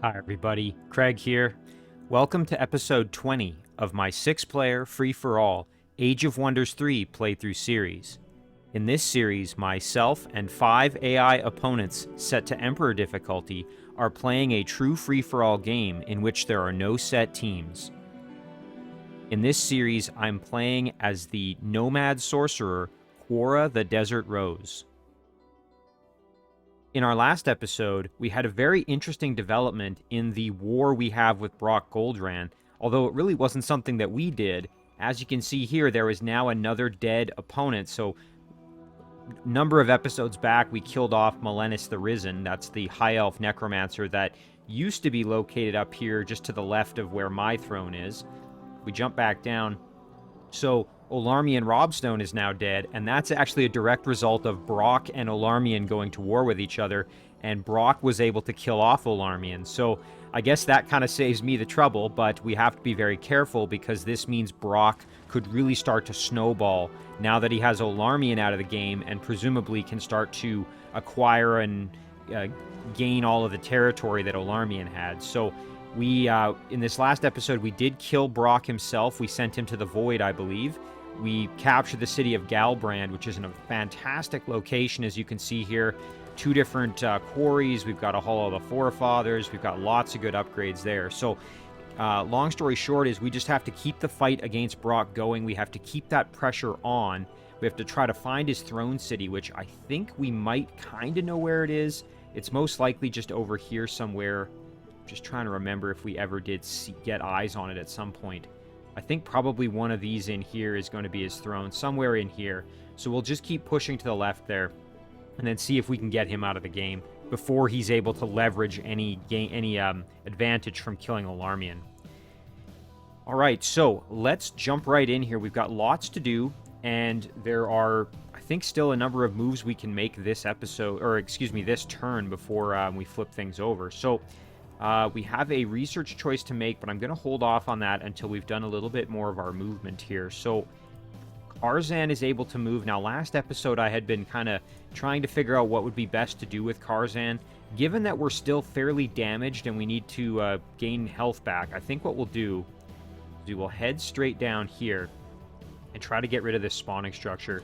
Hi everybody, Craig here. Welcome to episode 20 of my 6-player free-for-all Age of Wonders 3 playthrough series. In this series, myself and 5 AI opponents set to Emperor difficulty are playing a true free-for-all game in which there are no set teams. In this series, I'm playing as the Nomad Sorcerer, Quora the Desert Rose. In our last episode, we had a very interesting development in the war we have with Brock Goldran, although it really wasn't something that we did. As you can see here, there is now another dead opponent, so a number of episodes back, we killed off Malenus the Risen. That's the High Elf Necromancer that used to be located up here just to the left of where my throne is. We jump back down. So Olarmian Robstone is now dead, and that's actually a direct result of Brock and Olarmian going to war with each other, and Brock was able to kill off Olarmian. So I guess that kind of saves me the trouble, but we have to be very careful because this means Brock could really start to snowball now that he has Olarmian out of the game and presumably can start to acquire and gain all of the territory that Olarmian had. So we, in this last episode, we did kill Brock himself. We sent him to the Void, I believe. We captured the city of Galbrand, which is in a fantastic location, as you can see here. 2 different quarries. We've got a Hall of the Forefathers. We've got lots of good upgrades there. So, long story short is we just have to keep the fight against Brock going. We have to keep that pressure on. We have to try to find his throne city, which I think we might kind of know where it is. It's most likely just over here somewhere. Just trying to remember if we ever did get eyes on it at some point. I think probably one of these in here is going to be his throne, somewhere in here. So we'll just keep pushing to the left there, and then see if we can get him out of the game before he's able to leverage any advantage from killing Olarmian. All right, so let's jump right in here. We've got lots to do, and there are, I think, still a number of moves we can make this episode, or excuse me, this turn before we flip things over. So we have a research choice to make, but I'm going to hold off on that until we've done a little bit more of our movement here. So Karzan is able to move. Now, last episode I had been kind of trying to figure out what would be best to do with Karzan. Given that we're still fairly damaged and we need to gain health back, I think what we'll do is we will head straight down here and try to get rid of this spawning structure.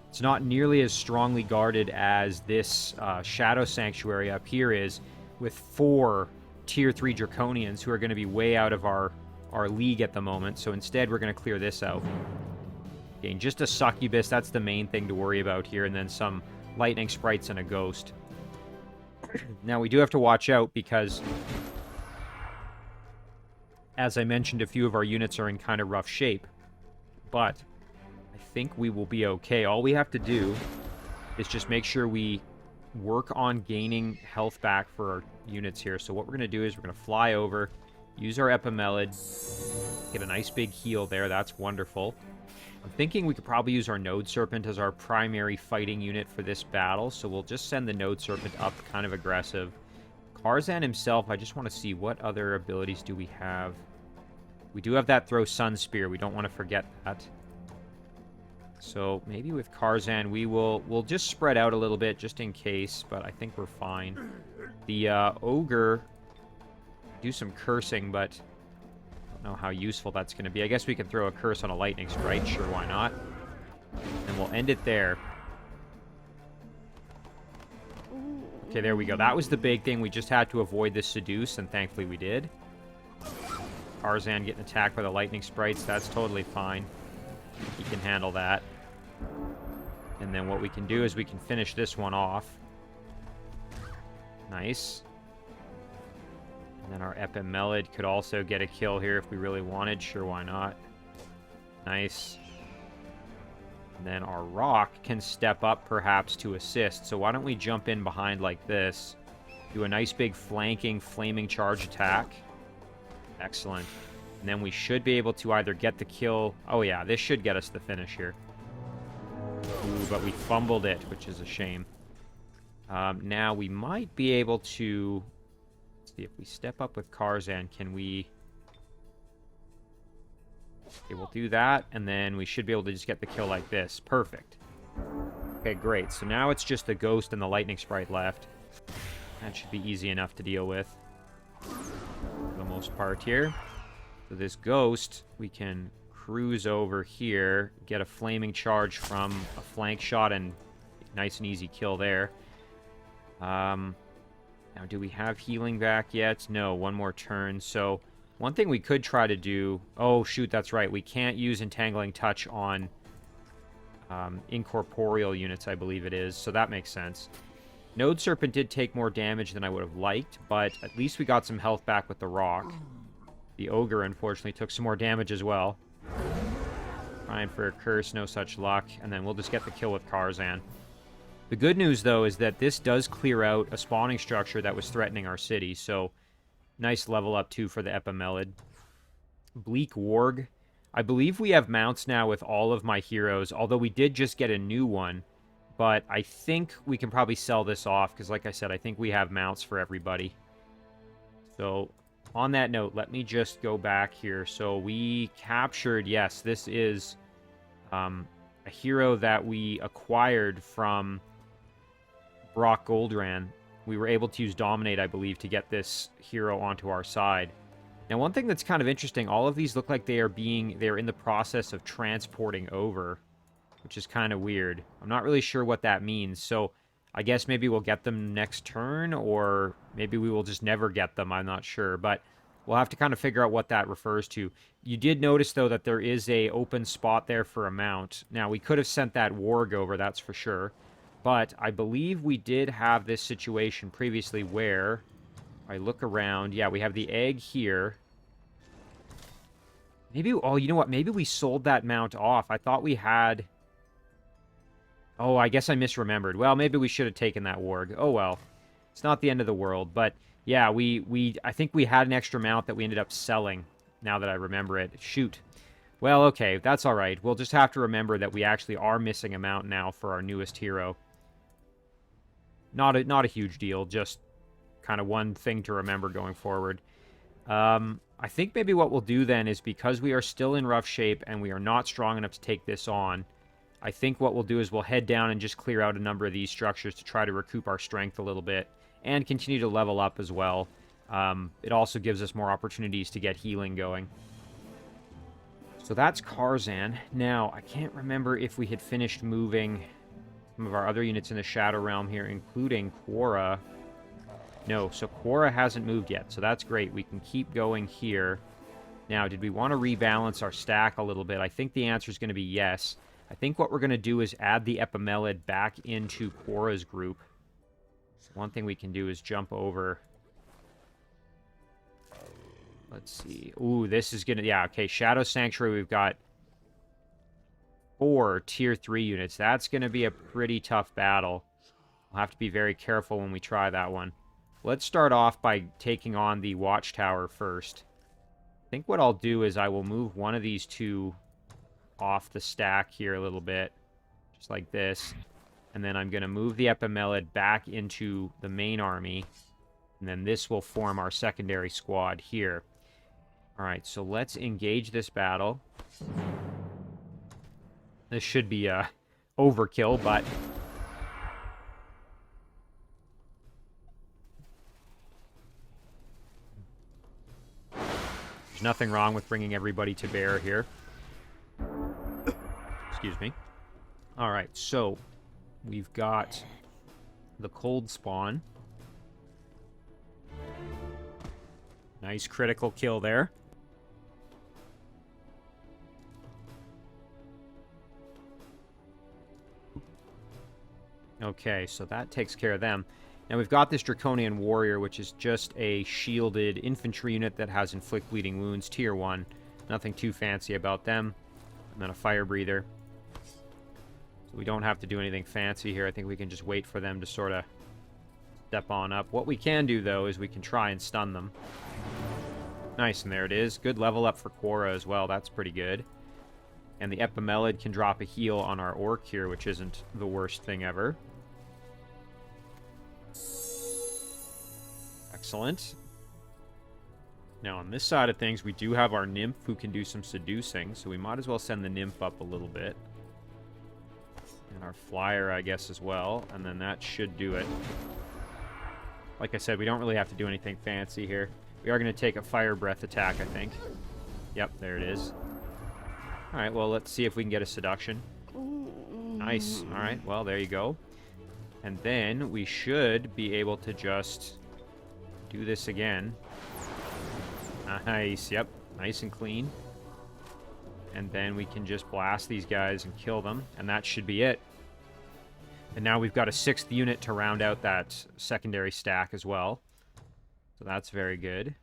It's not nearly as strongly guarded as this Shadow Sanctuary up here is, with 4 Tier 3 Draconians who are going to be way out of our league at the moment. So instead, we're going to clear this out. Again, just a Succubus, that's the main thing to worry about here, and then some Lightning Sprites and a Ghost. Now, we do have to watch out because, as I mentioned, a few of our units are in kind of rough shape. But I think we will be okay. All we have to do is just make sure we work on gaining health back for our units here. So what we're going to do is we're going to fly over, use our Epimelid, get a nice big heal there. That's wonderful. I'm thinking we could probably use our Node Serpent as our primary fighting unit for this battle, so we'll just send the Node Serpent up kind of aggressive. Karzan himself, I just want to see what other abilities do we have. We do have that Throw Sun Spear. We don't want to forget that. So maybe with Karzan, we'll just spread out a little bit just in case, but I think we're fine. The Ogre, do some cursing, but I don't know how useful that's going to be. I guess we can throw a curse on a Lightning Sprite. Sure, why not? And we'll end it there. Okay, there we go. That was the big thing. We just had to avoid this Seduce, and thankfully we did. Karzan getting attacked by the Lightning Sprites. That's totally fine. He can handle that. And then what we can do is we can finish this one off. Nice. And then our Epimelid could also get a kill here if we really wanted. Sure, why not? Nice. And then our Rock can step up perhaps to assist. So why don't we jump in behind like this. Do a nice big flanking flaming charge attack. Excellent. And then we should be able to either get the kill. Oh yeah, this should get us the finish here. Ooh, but we fumbled it, which is a shame. Now we might be able to... Let's see, if we step up with Karzan, can we... Okay, we'll do that, and then we should be able to just get the kill like this. Perfect. Okay, great. So now it's just the Ghost and the Lightning Sprite left. That should be easy enough to deal with. for the most part here. So this ghost, we can cruise over here, get a flaming charge from a flank shot, and nice and easy kill there. Now, do we have healing back yet? No, one more turn. So one thing we could try to do... Oh, shoot, that's right. We can't use Entangling Touch on incorporeal units, I believe it is. So that makes sense. Node Serpent did take more damage than I would have liked, but at least we got some health back with the rock. The Ogre, unfortunately, took some more damage as well. Trying for a curse, no such luck. And then we'll just get the kill with Karzan. The good news, though, is that this does clear out a spawning structure that was threatening our city. So, nice level up, too, for the Epimelid. Bleak Warg. I believe we have mounts now with all of my heroes, although we did just get a new one. But I think we can probably sell this off, because like I said, I think we have mounts for everybody. So, on that note, let me just go back here. So, we captured, yes, this is a hero that we acquired from Brock Goldran. We were able to use Dominate, I believe, to get this hero onto our side. Now, one thing that's kind of interesting, all of these look like they're in the process of transporting over, which is kind of weird. I'm not really sure what that means, so I guess maybe we'll get them next turn, or maybe we will just never get them, I'm not sure, but we'll have to kind of figure out what that refers to. You did notice, though, that there is a open spot there for a mount. Now, we could have sent that Warg over, that's for sure, but I believe we did have this situation previously where I look around. Yeah, we have the egg here. Maybe, oh, you know what? Maybe we sold that mount off. I thought we had... Oh, I guess I misremembered. Well, maybe we should have taken that Warg. Oh, well. It's not the end of the world. But, yeah, I think we had an extra mount that we ended up selling, now that I remember it. Shoot. Well, okay, that's all right. We'll just have to remember that we actually are missing a mount now for our newest hero. Not a huge deal, just kind of one thing to remember going forward. I think maybe what we'll do then is, because we are still in rough shape and we are not strong enough to take this on, I think what we'll do is we'll head down and just clear out a number of these structures to try to recoup our strength a little bit and continue to level up as well. It also gives us more opportunities to get healing going. So that's Karzan. Now, I can't remember if we had finished moving some of our other units in the Shadow Realm here, including Quora. No, so Quora hasn't moved yet, so that's great. We can keep going here. Now, did we want to rebalance our stack a little bit? I think the answer is going to be yes. I think what we're going to do is add the Epimelid back into Quora's group. So one thing we can do is jump over. Let's see. Ooh, this is going to... Yeah, okay, Shadow Sanctuary, we've got 4 Tier 3 units. That's going to be a pretty tough battle. We'll have to be very careful when we try that one. Let's start off by taking on the Watchtower first. I think what I'll do is I will move one of these two off the stack here a little bit, just like this. And then I'm going to move the Epimelid back into the main army. And then this will form our secondary squad here. Alright, so let's engage this battle. This should be overkill, but... There's nothing wrong with bringing everybody to bear here. Excuse me. Alright, so we've got the Cold Spawn. Nice critical kill there. Okay, so that takes care of them. Now we've got this Draconian Warrior, which is just a shielded infantry unit that has Inflict Bleeding Wounds, Tier 1. Nothing too fancy about them. And then a Fire Breather. So we don't have to do anything fancy here. I think we can just wait for them to sort of step on up. What we can do, though, is we can try and stun them. Nice, and there it is. Good level up for Quora as well. That's pretty good. And the Epimelid can drop a heal on our Orc here, which isn't the worst thing ever. Excellent. Now, on this side of things, we do have our Nymph who can do some seducing, so we might as well send the Nymph up a little bit. And our Flyer, I guess, as well, and then that should do it. Like I said, we don't really have to do anything fancy here. We are going to take a fire breath attack, I think. Yep, there it is. Alright, well, let's see if we can get a seduction. Nice. Alright, well, there you go. And then we should be able to just do this again. Nice, yep. Nice and clean. And then we can just blast these guys and kill them. And that should be it. And now we've got a 6th unit to round out that secondary stack as well. So that's very good.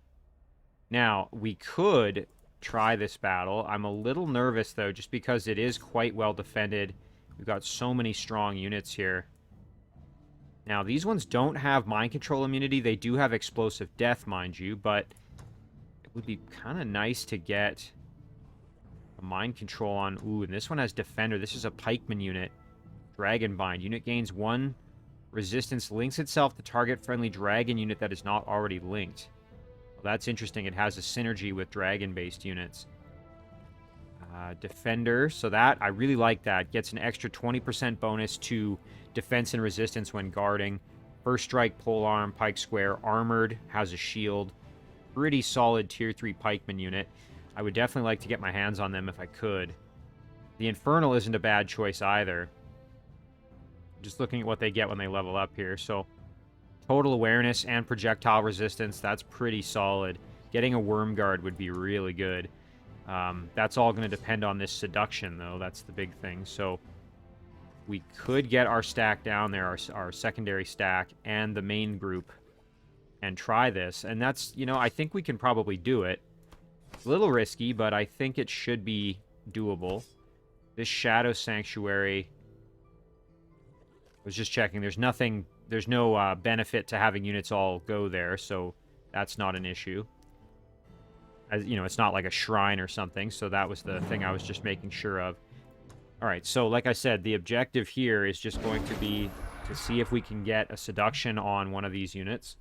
Now, we could try this battle. I'm a little nervous, though, just because it is quite well defended. We've got so many strong units here. Now, these ones don't have mind control immunity. They do have explosive death, mind you, but it would be kind of nice to get a mind control on... Ooh, and this one has defender. This is a pikeman unit. Dragon Bind. Unit gains 1 resistance, links itself to target friendly dragon unit that is not already linked. Well, that's interesting. It has a synergy with dragon-based units. Defender. So that, I really like that. Gets an extra 20% bonus to defense and resistance when guarding. First strike, polearm, pike square. Armored, has a shield. Pretty solid tier 3 pikeman unit. I would definitely like to get my hands on them if I could. The Infernal isn't a bad choice either. Just looking at what they get when they level up here. So, total awareness and projectile resistance, that's pretty solid. Getting a Worm Guard would be really good. That's all going to depend on this seduction, though. That's the big thing. So, we could get our stack down there, our secondary stack, and the main group, and try this. And that's, you know, I think we can probably do it. A little risky, but I think it should be doable. This Shadow Sanctuary... I was just checking. There's no benefit to having units all go there, so that's not an issue. As you know, it's not like a shrine or something, so that was the thing I was just making sure of. Alright, so like I said, the objective here is just going to be to see if we can get a seduction on one of these units.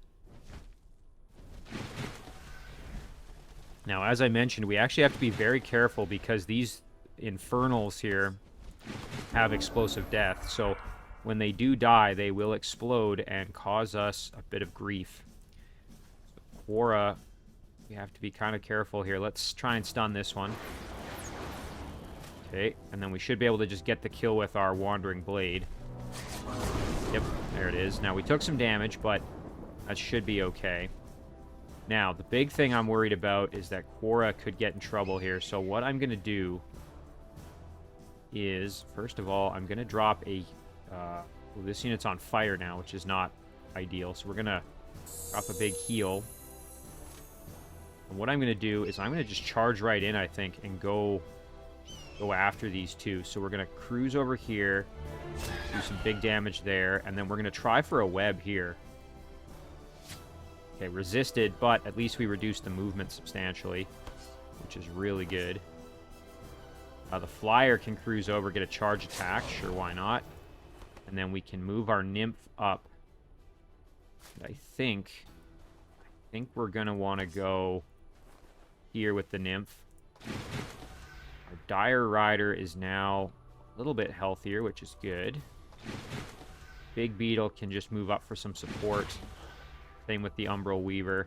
Now, as I mentioned, we actually have to be very careful because these Infernals here have explosive death, so... when they do die, they will explode and cause us a bit of grief. So, Quora, we have to be kind of careful here. Let's try and stun this one. Okay, and then we should be able to just get the kill with our Wandering Blade. Yep, there it is. Now, we took some damage, but that should be okay. Now, the big thing I'm worried about is that Quora could get in trouble here. So what I'm going to do is, first of all, I'm going to drop a... well, this unit's on fire now, which is not ideal. So we're going to drop a big heal. And what I'm going to do is I'm going to just charge right in, I think, and go after these two. So we're going to cruise over here, do some big damage there, and then we're going to try for a web here. Okay, resisted, but at least we reduced the movement substantially, which is really good. The Flyer can cruise over, get a charge attack. Sure, why not? And then we can move our Nymph up. I think we're going to want to go here with the Nymph. Our Dire Rider is now a little bit healthier, which is good. Big Beetle can just move up for some support. Same with the Umbral Weaver.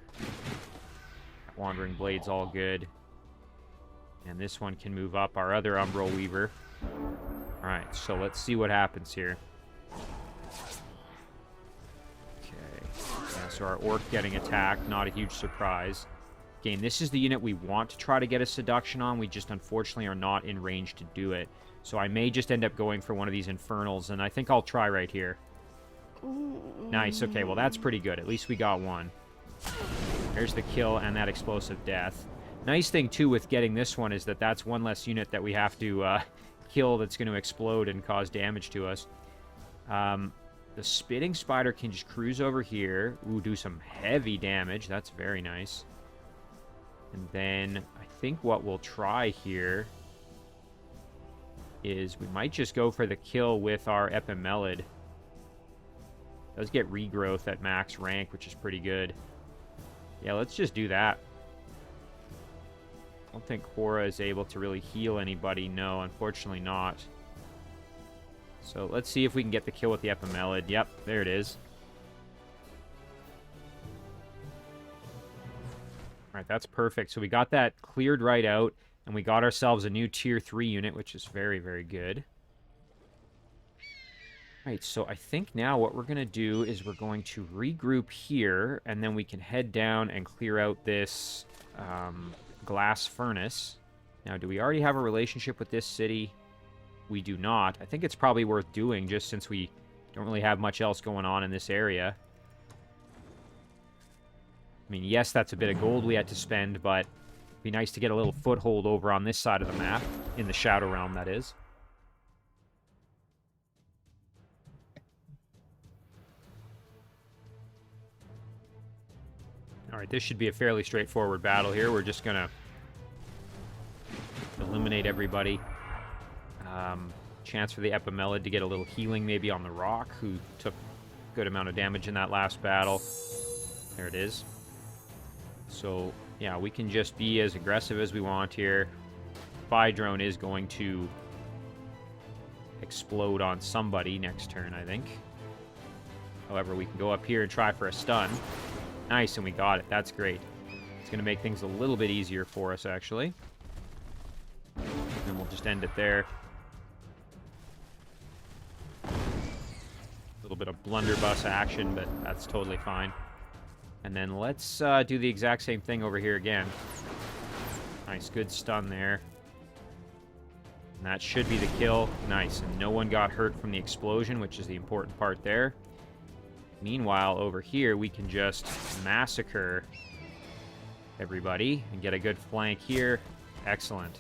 Wandering Blade's all good. And this one can move up, our other Umbral Weaver. Alright, so let's see what happens here. Okay. Yeah, so our Orc getting attacked, not a huge surprise. Again, this is the unit we want to try to get a seduction on. We just unfortunately are not in range to do it. So I may just end up going for one of these Infernals, and I think I'll try right here. Nice, okay, well that's pretty good. At least we got one. There's the kill and that explosive death. Nice thing, too, with getting this one is that that's one less unit that we have to kill that's going to explode and cause damage to us. The Spitting Spider can just cruise over here. Ooh, do some heavy damage. That's very nice. And then I think what we'll try here is we might just go for the kill with our Epimelid. Does get regrowth at max rank, which is pretty good. Yeah, let's just do that. I don't think Quora is able to really heal anybody. No, unfortunately not. So let's see if we can get the kill with the Epimelid. Yep, there it is. All right, that's perfect. So we got that cleared right out, and we got ourselves a new Tier 3 unit, which is very, very good. All right, so I think now what we're going to do is we're going to regroup here, and then we can head down and clear out this glass furnace. Now, do we already have a relationship with this city? We do not. I think it's probably worth doing, just since we don't really have much else going on in this area. I mean, yes, that's a bit of gold we had to spend, but it'd be nice to get a little foothold over on this side of the map, in the Shadow Realm, that is. Alright, this should be a fairly straightforward battle here. We're just gonna eliminate everybody. Chance for the Epimelid to get a little healing maybe on the Rock, who took a good amount of damage in that last battle. There it is. So, yeah, we can just be as aggressive as we want here. Spy drone is going to explode on somebody next turn, I think. However, we can go up here and try for a stun. Nice, and we got it. That's great. It's going to make things a little bit easier for us, actually. And we'll just end it there. A little bit of blunderbuss action, but that's totally fine. And then let's do the exact same thing over here again. Nice, good stun there. And that should be the kill. Nice, and no one got hurt from the explosion, which is the important part there. Meanwhile, over here, we can just massacre everybody and get a good flank here. Excellent.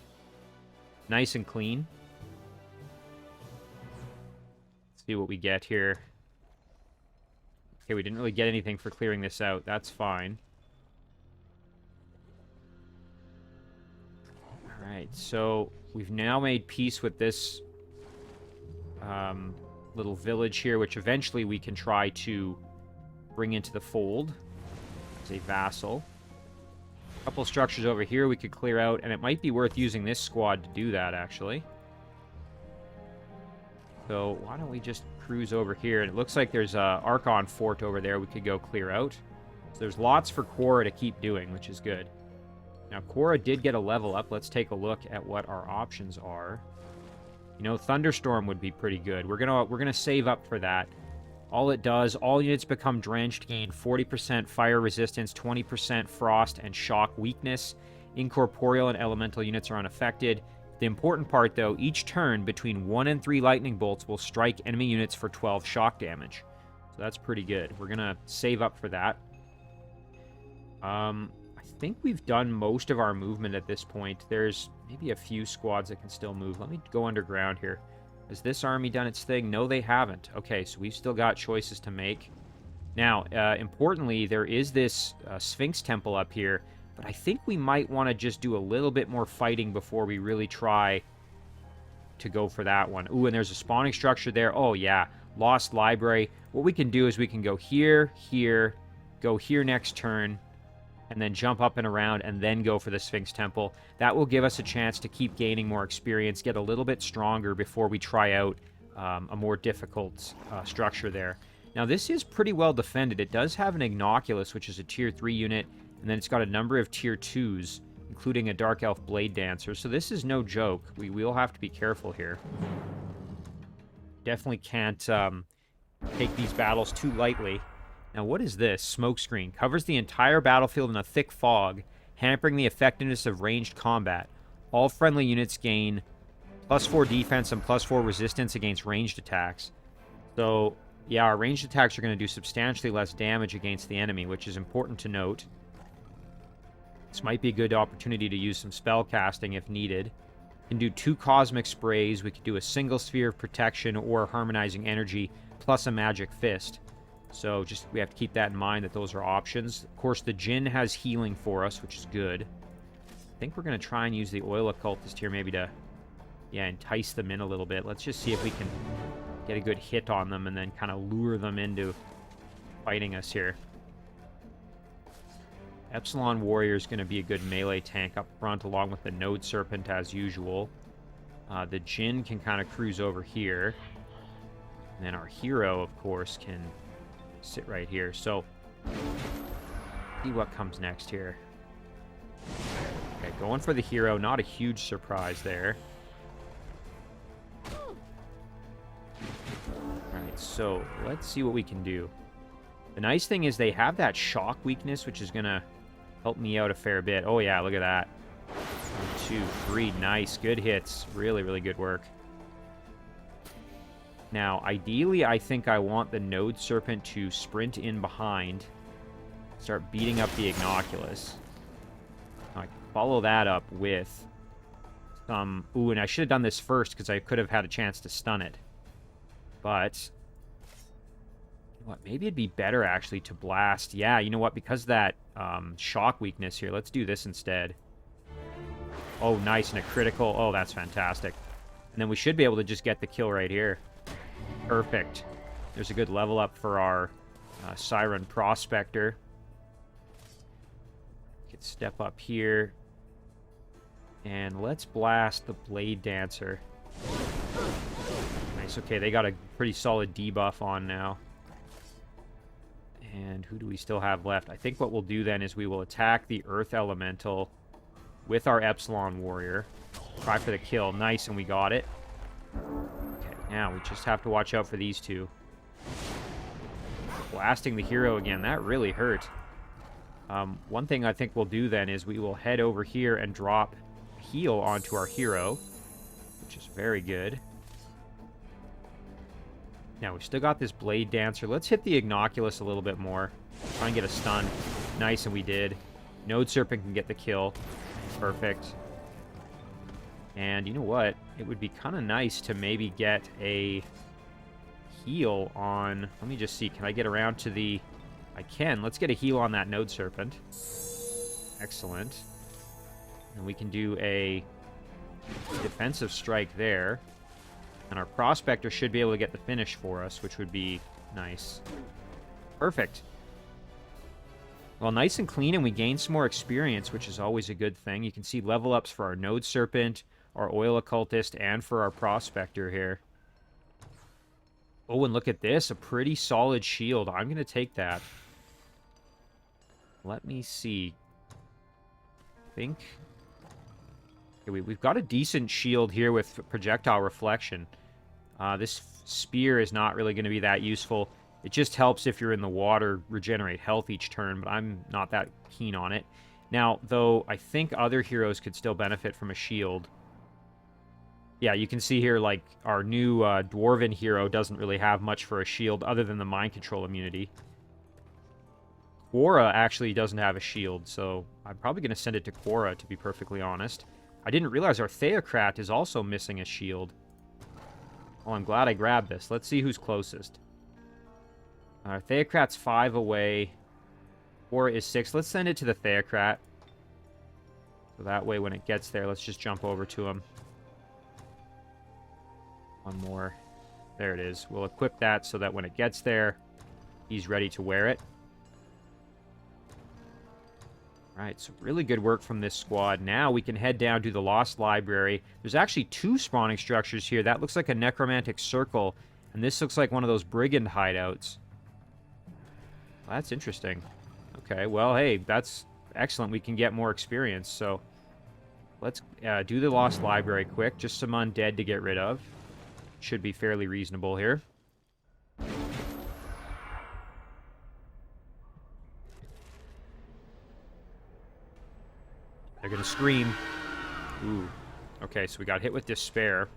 Nice and clean. Let's see what we get here. Okay, we didn't really get anything for clearing this out. That's fine. Alright, so we've now made peace with this little village here, which eventually we can try to bring into the fold as a vassal. A couple structures over here we could clear out, and it might be worth using this squad to do that, actually. So why don't we just cruise over here? And it looks like there's a Archon fort over there we could go clear out. So there's lots for Quora to keep doing, which is good. Now, Quora did get a level up. Let's take a look at what our options are. You know, Thunderstorm would be pretty good. We're gonna save up for that. All it does, all units become drenched, gain 40% fire resistance, 20% frost and shock weakness. Incorporeal and elemental units are unaffected. The important part, though, each turn between 1 and 3 lightning bolts will strike enemy units for 12 shock damage. So that's pretty good. We're gonna save up for that. I think we've done most of our movement at this point. There's maybe a few squads that can still move. Let me go underground here. Has this army done its thing? No, they haven't. Okay, so we've still got choices to make. Now, importantly, there is this Sphinx Temple up here, but I think we might want to just do a little bit more fighting before we really try to go for that one. Ooh, and there's a spawning structure there. Oh, yeah. Lost Library. What we can do is we can go here, here, go here next turn, and then jump up and around, and then go for the Sphinx Temple. That will give us a chance to keep gaining more experience, get a little bit stronger before we try out a more difficult structure there. Now, this is pretty well defended. It does have an Ignoculus, which is a Tier 3 unit, and then it's got a number of Tier 2s, including a Dark Elf Blade Dancer. So this is no joke. We will have to be careful here. Definitely can't take these battles too lightly. Now, what is this? Smokescreen. Covers the entire battlefield in a thick fog, hampering the effectiveness of ranged combat. All friendly units gain +4 defense and +4 resistance against ranged attacks. So, yeah, our ranged attacks are going to do substantially less damage against the enemy, which is important to note. This might be a good opportunity to use some spell casting if needed. We can do 2 Cosmic Sprays. We could do a single Sphere of Protection or Harmonizing Energy, plus a Magic Fist. So just we have to keep that in mind that those are options. Of course, the Djinn has healing for us, which is good. I think we're going to try and use the Oil Occultist here maybe to, yeah, entice them in a little bit. Let's just see if we can get a good hit on them and then kind of lure them into fighting us here. Epsilon Warrior is going to be a good melee tank up front along with the Node Serpent as usual. The Djinn can kind of cruise over here. And then our hero, of course, can sit right here. So, see what comes next here. Okay, going for the hero. Not a huge surprise there. Alright, so let's see what we can do. The nice thing is they have that shock weakness, which is going to help me out a fair bit. Oh, yeah, look at that. 1, 2, 3. Nice. Good hits. Really, really good work. Now, ideally, I think I want the Node Serpent to sprint in behind. Start beating up the Ignoculus. I can follow that up with some... Ooh, and I should have done this first because I could have had a chance to stun it. But... you know what? Maybe it'd be better, actually, to blast. Yeah, you know what? Because of that shock weakness here, let's do this instead. Oh, nice. And a critical. Oh, that's fantastic. And then we should be able to just get the kill right here. Perfect. There's a good level up for our Siren Prospector. We could step up here. And let's blast the Blade Dancer. Nice. Okay, they got a pretty solid debuff on now. And who do we still have left? I think what we'll do then is we will attack the Earth Elemental with our Epsilon Warrior. Try for the kill. Nice, and we got it. Okay, now we just have to watch out for these two. Blasting the hero again. That really hurt. One thing I think we'll do then is we will head over here and drop heal onto our hero, which is very good. Now, we've still got this Blade Dancer. Let's hit the Ignoculus a little bit more. Try and get a stun. Nice, and we did. Node Serpent can get the kill. Perfect. And you know what? It would be kind of nice to maybe get a heal on... Let me just see. Can I get around to the... I can. Let's get a heal on that Node Serpent. Excellent. And we can do a defensive strike there. And our Prospector should be able to get the finish for us, which would be nice. Perfect. Well, nice and clean, and we gain some more experience, which is always a good thing. You can see level ups for our Node Serpent, our Oil Occultist, and for our Prospector here. Oh, and look at this. A pretty solid shield. I'm going to take that. Let me see. I think... Okay, we've got a decent shield here with projectile reflection. This spear is not really going to be that useful. It just helps if you're in the water, regenerate health each turn, but I'm not that keen on it. Now, though, I think other heroes could still benefit from a shield. Yeah, you can see here, like, our new Dwarven hero doesn't really have much for a shield other than the mind control immunity. Quora actually doesn't have a shield, so I'm probably going to send it to Quora, to be perfectly honest. I didn't realize our Theocrat is also missing a shield. Oh, I'm glad I grabbed this. Let's see who's closest. Theocrat's 5 away. Quora is 6. Let's send it to the Theocrat. So that way when it gets there, let's just jump over to him. One more. There it is. We'll equip that so that when it gets there, he's ready to wear it. Alright, so really good work from this squad. Now we can head down to the Lost Library. There's actually 2 spawning structures here. That looks like a necromantic circle, and this looks like one of those brigand hideouts. Well, that's interesting. Okay, well, hey, that's excellent. We can get more experience, so let's do the Lost Library quick. Just some undead to get rid of. Should be fairly reasonable here. They're going to scream. Ooh. Okay, so we got hit with despair.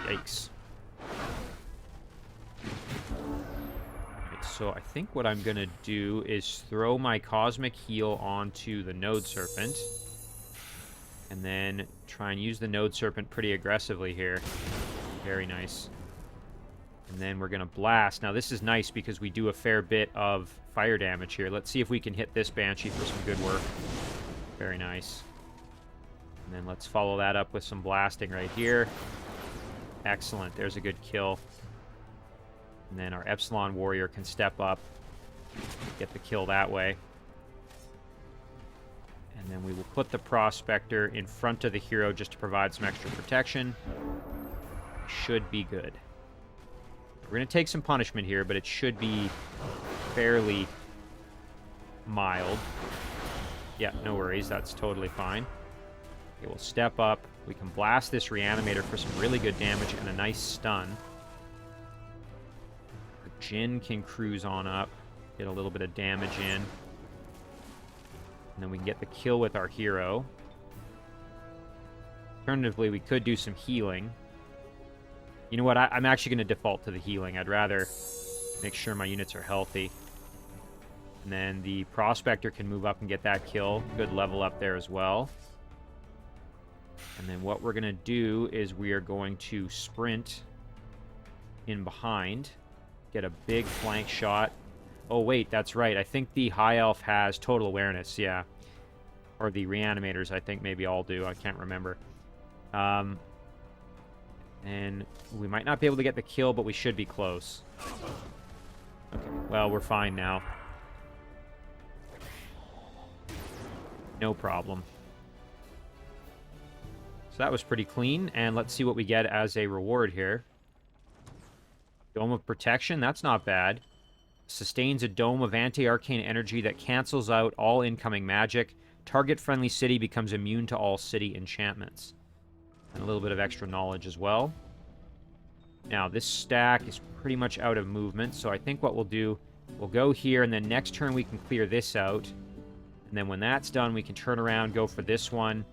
Yikes. Alright, so I think what I'm going to do is throw my Cosmic Heal onto the Node Serpent. And then try and use the Node Serpent pretty aggressively here. Very nice. And then we're going to blast. Now, this is nice because we do a fair bit of fire damage here. Let's see if we can hit this Banshee for some good work. Very nice. And then let's follow that up with some blasting right here. Excellent. There's a good kill. And then our Epsilon Warrior can step up, get the kill that way. And then we will put the Prospector in front of the hero just to provide some extra protection. Should be good. We're going to take some punishment here, but it should be fairly mild. Yeah, no worries. That's totally fine. Okay, we'll step up. We can blast this Reanimator for some really good damage and a nice stun. The Jinn can cruise on up, get a little bit of damage in. And then we can get the kill with our hero. Alternatively, we could do some healing. You know what? I'm actually going to default to the healing. I'd rather make sure my units are healthy. And then the Prospector can move up and get that kill. Good level up there as well. And then what we're going to do is we are going to sprint in behind. Get a big flank shot. Oh, wait, that's right. I think the High Elf has total awareness, yeah. Or the Reanimators, I think maybe all do. I can't remember. And we might not be able to get the kill, but we should be close. Okay, well, we're fine now. No problem. So that was pretty clean, and let's see what we get as a reward here. Dome of Protection, that's not bad. Sustains a dome of anti-arcane energy that cancels out all incoming magic. Target-friendly city becomes immune to all city enchantments. And a little bit of extra knowledge as well. Now, this stack is pretty much out of movement, so I think what we'll do, we'll go here, and then next turn we can clear this out. And then when that's done, we can turn around, go for this one,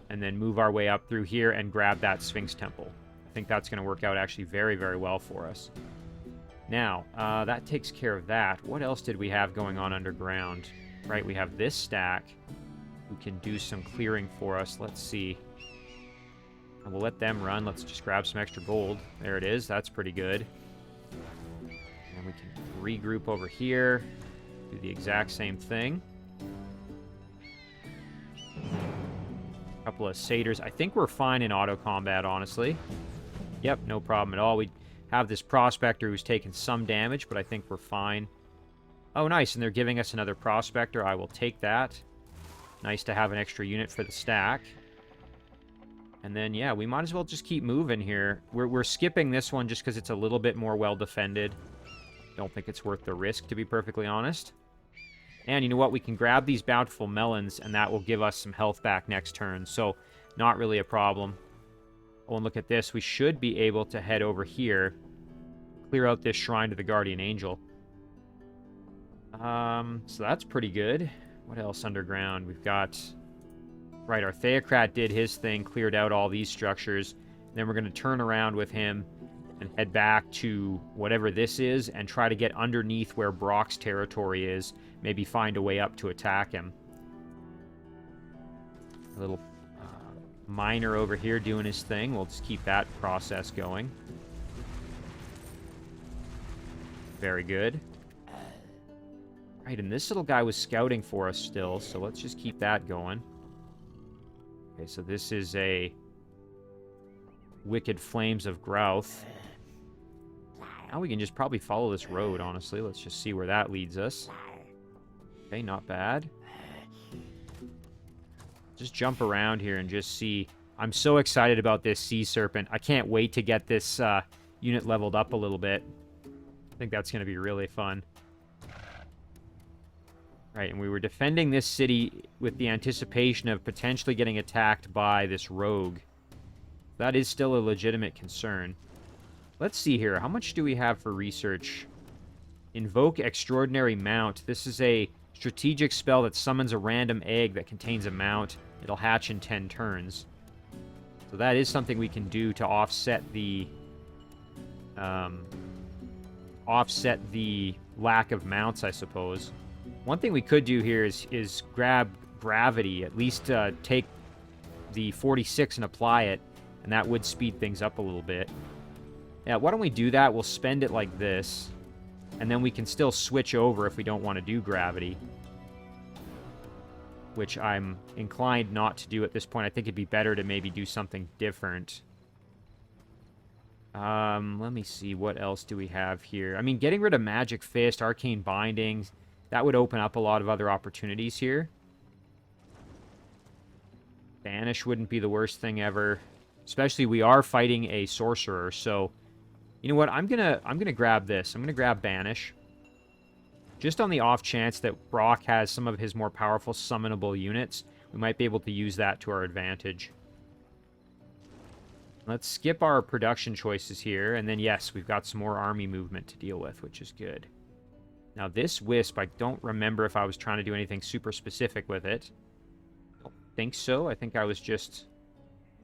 and then move our way up through here and grab that Sphinx Temple. I think that's going to work out actually very, very well for us. Now, that takes care of that. What else did we have going on underground? Right, we have this stack who can do some clearing for us. Let's see. And we'll let them run. Let's just grab some extra gold. There it is. That's pretty good. And we can regroup over here. Do the exact same thing. A couple of satyrs. I think we're fine in auto combat, honestly. Yep, no problem at all. We have this Prospector who's taken some damage, but I think we're fine. Oh, nice. And they're giving us another Prospector. I will take that. Nice to have an extra unit for the stack. And then, yeah, we might as well just keep moving here. We're skipping this one just because it's a little bit more well-defended. Don't think it's worth the risk, to be perfectly honest. And you know what? We can grab these Bountiful Melons, and that will give us some health back next turn. So, not really a problem. Oh, and look at this. We should be able to head over here. Clear out this Shrine to the Guardian Angel. So that's pretty good. What else underground? We've got... Right, our Theocrat did his thing, cleared out all these structures. Then we're going to turn around with him and head back to whatever this is and try to get underneath where Brock's territory is. Maybe find a way up to attack him. A little miner over here doing his thing. We'll just keep that process going. Very good. Right, and this little guy was scouting for us still, so let's just keep that going. Okay, so this is a Wicked Flames of Growth. Now we can just probably follow this road, honestly. Let's just see where that leads us. Okay, not bad. Just jump around here and just see. I'm so excited about this Sea Serpent. I can't wait to get this unit leveled up a little bit. I think that's going to be really fun. Right, and we were defending this city with the anticipation of potentially getting attacked by this rogue. That is still a legitimate concern. Let's see here. How much do we have for research? Invoke Extraordinary Mount. This is a strategic spell that summons a random egg that contains a mount. It'll hatch in 10 turns. So that is something we can do to offset the... lack of mounts, I suppose. One thing we could do here is grab Gravity, at least take the 46 and apply it, and that would speed things up a little bit. Yeah, why don't we do that? We'll spend it like this, and then we can still switch over if we don't want to do Gravity, which I'm inclined not to do at this point. I think it'd be better to maybe do something different. Let me see, what else do we have here? I mean, getting rid of Magic Fist, Arcane Bindings, that would open up a lot of other opportunities here. Banish wouldn't be the worst thing ever. Especially we are fighting a sorcerer, so you know what? I'm gonna grab this. I'm gonna grab Banish. just on the off chance that Brock has some of his more powerful summonable units, we might be able to use that to our advantage. Let's skip our production choices here, and then yes, we've got some more army movement to deal with, which is good. Now this Wisp, I don't remember if I was trying to do anything super specific with it. I don't think so. I think I was just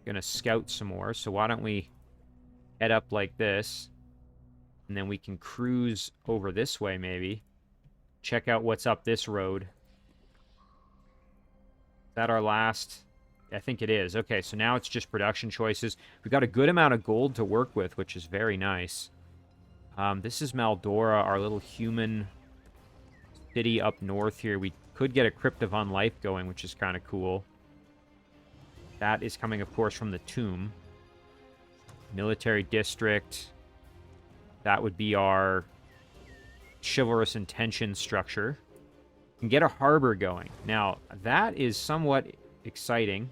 gonna scout some more, so why don't we head up like this, and then we can cruise over this way maybe. Check out what's up this road. Is that our last? I think it is. Okay, so now it's just production choices. We've got a good amount of gold to work with, which is very nice. This is Maldora, our little human city up north here. We could get a Crypt of Unlife going, which is kind of cool. That is coming, of course, from the tomb. Military district. That would be our Chivalrous Intentions structure. We can get a harbor going. Now, that is somewhat exciting.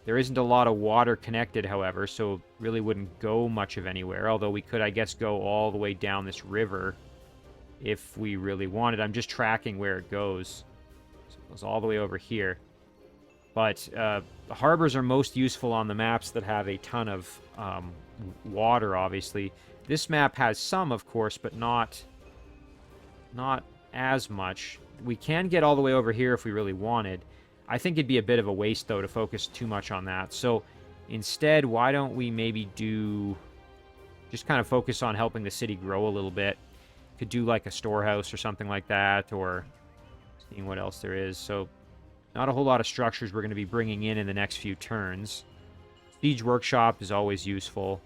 There isn't a lot of water connected, however, so really wouldn't go much of anywhere. Although we could, I guess, go all the way down this river if we really wanted. I'm just tracking where it goes. So it goes all the way over here. But the harbors are most useful on the maps that have a ton of water, obviously. This map has some, of course, but not as much. We can get all the way over here if we really wanted. I think it'd be a bit of a waste, though, to focus too much on that. So instead, why don't we maybe just kind of focus on helping the city grow a little bit. Could do like a storehouse or something like that, or seeing what else there is. So not a whole lot of structures we're going to be bringing in the next few turns. Siege Workshop is always useful.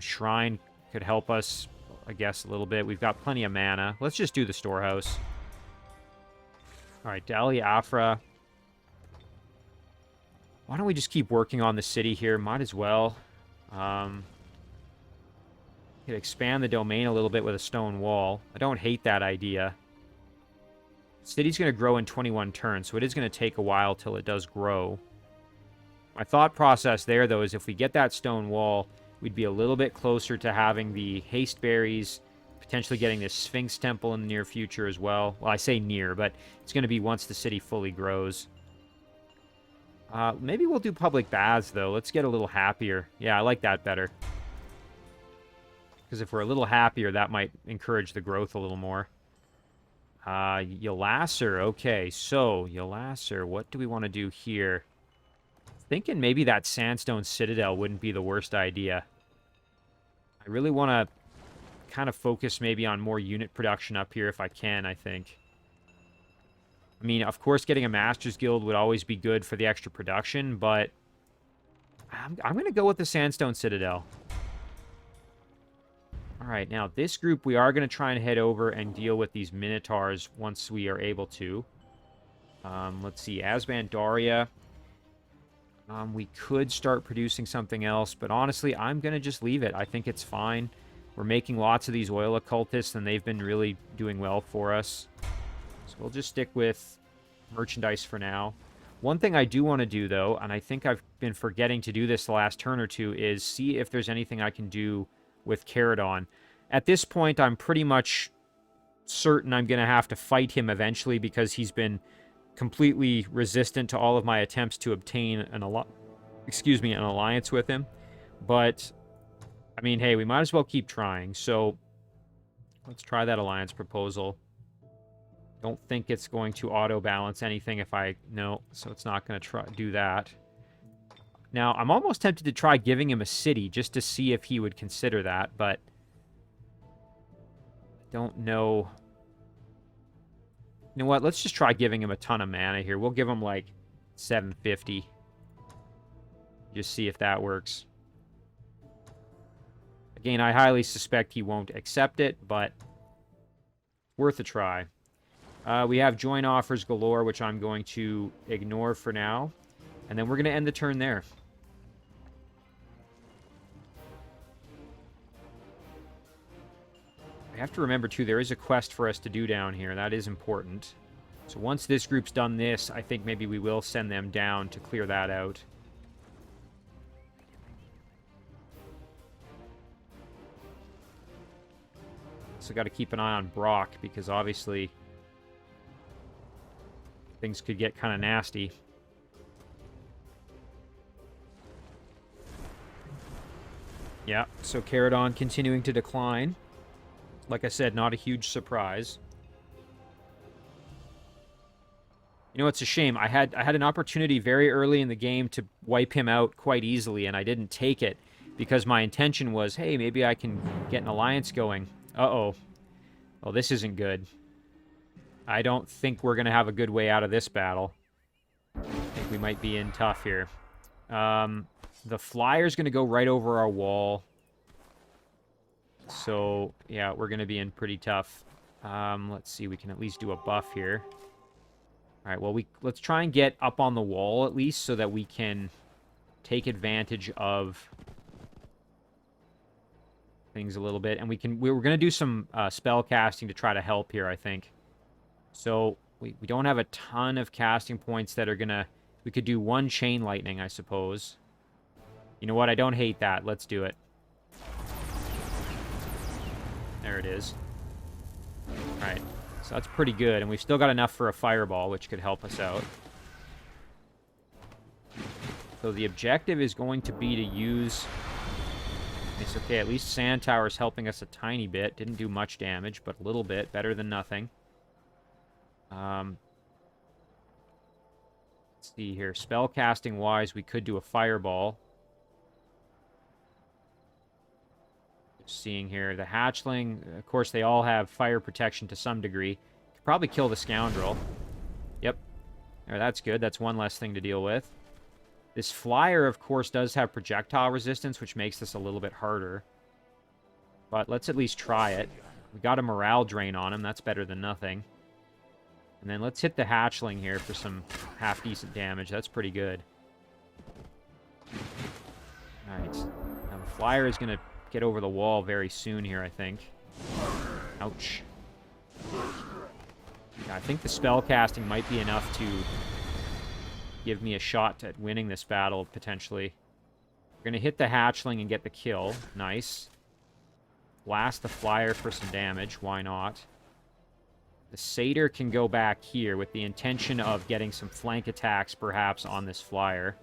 Shrine could help us, I guess, a little bit. We've got plenty of mana. Let's just do the storehouse. All right, Dali Afra. Why don't we just keep working on the city here? Might as well. Could expand the domain a little bit with a stone wall. I don't hate that idea. The city's going to grow in 21 turns, so it is going to take a while till it does grow. My thought process there, though, is if we get that stone wall, we'd be a little bit closer to having the haste berries, potentially getting this Sphinx Temple in the near future as well. Well, I say near, but it's going to be once the city fully grows. Maybe we'll do public baths, though. Let's get a little happier. Yeah, I like that better. Because if we're a little happier, that might encourage the growth a little more. Yalasser. Okay, so Yalasser, what do we want to do here? Thinking maybe that Sandstone Citadel wouldn't be the worst idea. I really want to kind of focus maybe on more unit production up here if I can, I think. I mean, of course, getting a Master's Guild would always be good for the extra production, but I'm going to go with the Sandstone Citadel. All right, now this group, we are going to try and head over and deal with these Minotaurs once we are able to. Let's see, Asbandaria. We could start producing something else, but honestly, I'm going to just leave it. I think it's fine. We're making lots of these oil occultists, and they've been really doing well for us. So we'll just stick with merchandise for now. One thing I do want to do, though, and I think I've been forgetting to do this the last turn or two, is see if there's anything I can do with Caradon. At this point, I'm pretty much certain I'm going to have to fight him eventually because he's been completely resistant to all of my attempts to obtain an alliance with him. But, I mean, hey, we might as well keep trying. So, let's try that alliance proposal. Don't think it's going to auto-balance anything if I... No, so it's not going to do that. Now, I'm almost tempted to try giving him a city just to see if he would consider that, but I don't know. You know what? Let's just try giving him a ton of mana here. We'll give him, like, 750. Just see if that works. Again, I highly suspect he won't accept it, but worth a try. We have join offers galore, which I'm going to ignore for now. And then we're going to end the turn there. I have to remember, too, there is a quest for us to do down here. That is important. So once this group's done this, I think maybe we will send them down to clear that out. Also got to keep an eye on Brock, because obviously things could get kind of nasty. Yeah, so Caradon continuing to decline. Like I said, not a huge surprise. You know, it's a shame. I had an opportunity very early in the game to wipe him out quite easily, and I didn't take it because my intention was, hey, maybe I can get an alliance going. Uh-oh. Well, this isn't good. I don't think we're going to have a good way out of this battle. I think we might be in tough here. The flyer's going to go right over our wall. So, yeah, we're going to be in pretty tough. Let's see, we can at least do a buff here. All right, well, let's try and get up on the wall at least so that we can take advantage of things a little bit. And we're going to do some spell casting to try to help here, I think. So we don't have a ton of casting points that are going to... We could do one chain lightning, I suppose. You know what? I don't hate that. Let's do it. There it is. All right. So that's pretty good, and we've still got enough for a fireball, which could help us out. So the objective is going to be to use... It's okay, at least Sand Tower's helping us a tiny bit. Didn't do much damage, but a little bit. Better than nothing. Let's see here. Spellcasting-wise, we could do a fireball. Seeing here, the hatchling, of course, they all have fire protection to some degree. Could probably kill the scoundrel. Yep. There, that's good. That's one less thing to deal with. This flyer, of course, does have projectile resistance, which makes this a little bit harder. But let's at least try it. We got a morale drain on him. That's better than nothing. And then let's hit the hatchling here for some half-decent damage. That's pretty good. Alright. Now the flyer is going to get over the wall very soon here, I think. Ouch. Yeah, I think the spell casting might be enough to give me a shot at winning this battle, potentially. We're going to hit the hatchling and get the kill. Nice. Blast the flyer for some damage. Why not? The satyr can go back here with the intention of getting some flank attacks, perhaps, on this flyer.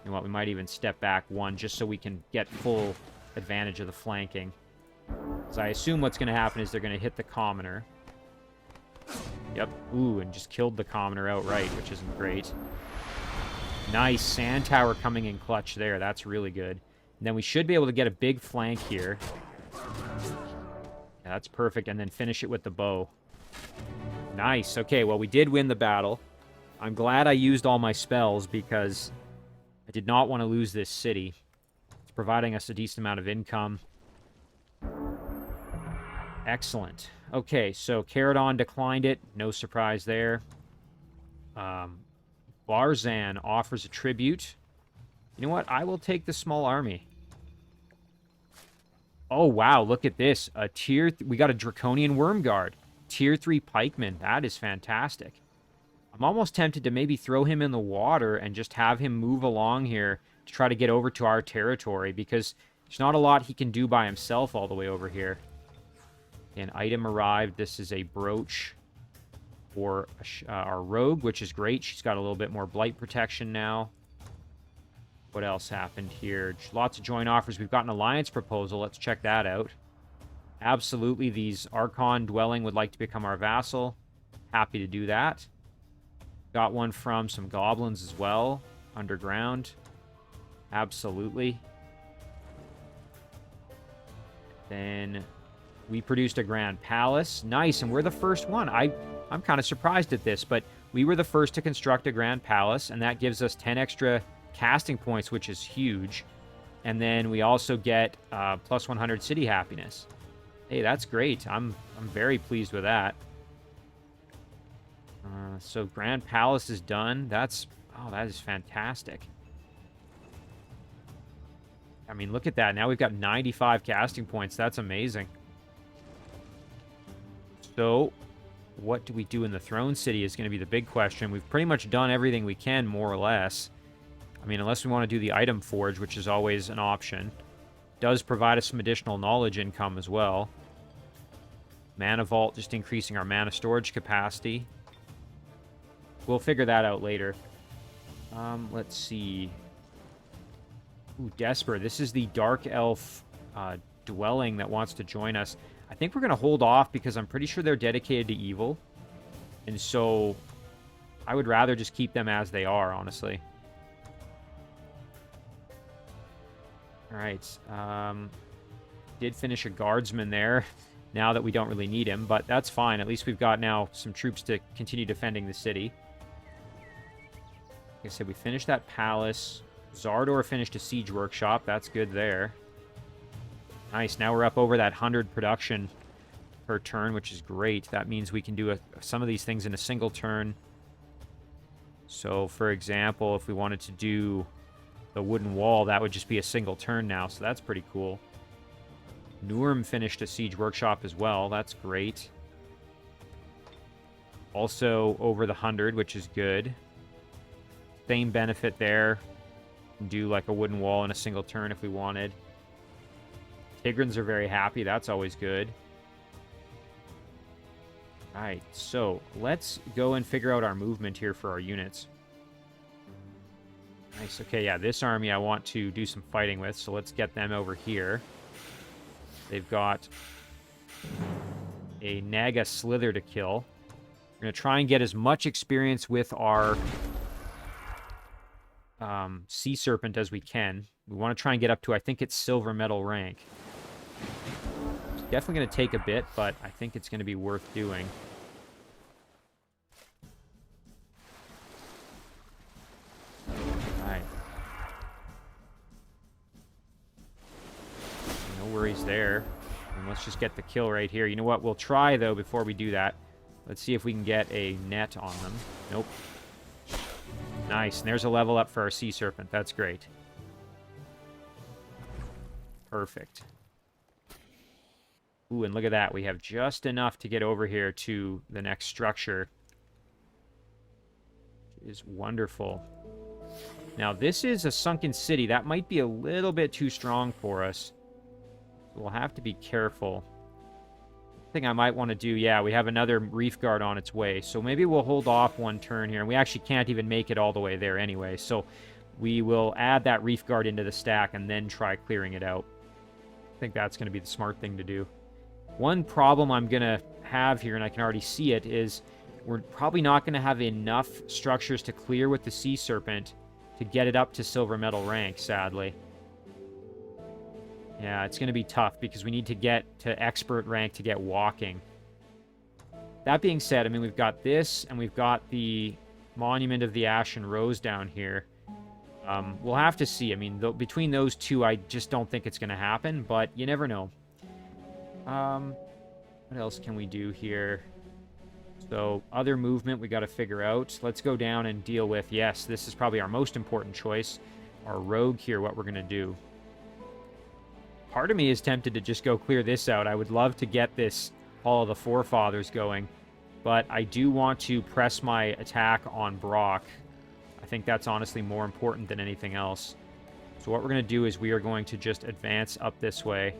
You know what? We might even step back one just so we can get full advantage of the flanking. So I assume what's going to happen is they're going to hit the commoner. Yep. Ooh, and just killed the commoner outright, which isn't great. Nice. Sand Tower coming in clutch there. That's really good. And then we should be able to get a big flank here. Yeah, that's perfect. And then finish it with the bow. Nice. Okay, well, we did win the battle. I'm glad I used all my spells because I did not want to lose this city. Providing us a decent amount of income. Excellent. Okay, so Caradon declined it. No surprise there. Barzan offers a tribute. You know what? I will take the small army. Oh, wow. Look at this. We got a Draconian Wormguard. Tier 3 Pikeman. That is fantastic. I'm almost tempted to maybe throw him in the water and just have him move along here to try to get over to our territory, because there's not a lot he can do by himself all the way over here. An item arrived. This is a brooch for our rogue, which is great. She's got a little bit more blight protection now. What else happened here? Lots of joint offers. We've got an alliance proposal. Let's check that out. Absolutely, these Archon dwelling would like to become our vassal. Happy to do that. Got one from some goblins as well, underground. Absolutely. Then we produced a Grand Palace. Nice, and we're the first one. I'm kind of surprised at this, but we were the first to construct a Grand Palace, and that gives us 10 extra casting points, which is huge. And then we also get plus 100 city happiness. Hey, that's great. I'm very pleased with that. So Grand Palace is done. That is fantastic. I mean, look at that. Now we've got 95 casting points. That's amazing. So, what do we do in the Throne City is going to be the big question. We've pretty much done everything we can, more or less. I mean, unless we want to do the Item Forge, which is always an option. Does provide us some additional knowledge income as well. Mana Vault, just increasing our mana storage capacity. We'll figure that out later. Let's see. Ooh, Desper. This is the Dark Elf dwelling that wants to join us. I think we're going to hold off because I'm pretty sure they're dedicated to evil. And so I would rather just keep them as they are, honestly. All right. Did finish a guardsman there now that we don't really need him, but that's fine. At least we've got now some troops to continue defending the city. Like I said, we finished that palace. Zardor finished a siege workshop. That's good there. Nice. Now we're up over that 100 production per turn, which is great. That means we can do some of these things in a single turn. So, for example, if we wanted to do the wooden wall, that would just be a single turn now. So that's pretty cool. Nurm finished a siege workshop as well. That's great. Also over the 100, which is good. Same benefit there. Do like a wooden wall in a single turn if we wanted. Tigrans are very happy. That's always good. Alright, so let's go and figure out our movement here for our units. Nice. Okay, yeah, this army I want to do some fighting with, so let's get them over here. They've got a Naga Slither to kill. We're going to try and get as much experience with our Sea Serpent as we can. We want to try and get up to, I think it's silver medal rank. It's definitely going to take a bit, but I think it's going to be worth doing. Alright. No worries there. And let's just get the kill right here. You know what? We'll try, though, before we do that. Let's see if we can get a net on them. Nope. Nice. And there's a level up for our Sea Serpent. That's great. Perfect. Ooh, and look at that. We have just enough to get over here to the next structure. Which is wonderful. Now, this is a sunken city. That might be a little bit too strong for us. We'll have to be careful. Thing I might want to do, yeah, we have another Reef Guard on its way. So maybe we'll hold off one turn here. And we actually can't even make it all the way there anyway. So we will add that Reef Guard into the stack and then try clearing it out. I think that's going to be the smart thing to do. One problem I'm going to have here, and I can already see it, is we're probably not going to have enough structures to clear with the Sea Serpent to get it up to silver medal rank, sadly. Yeah, it's going to be tough because we need to get to expert rank to get walking. That being said, I mean, we've got this, and we've got the Monument of the Ashen Rose down here. We'll have to see. I mean, between those two, I just don't think it's going to happen, but you never know. What else can we do here? So, other movement we got to figure out. Let's go down and deal with, yes, this is probably our most important choice. Our rogue here, what we're going to do. Part of me is tempted to just go clear this out. I would love to get this Hall of the Forefathers going, but I do want to press my attack on Brock. I think that's honestly more important than anything else. So what we're going to do is we are going to just advance up this way.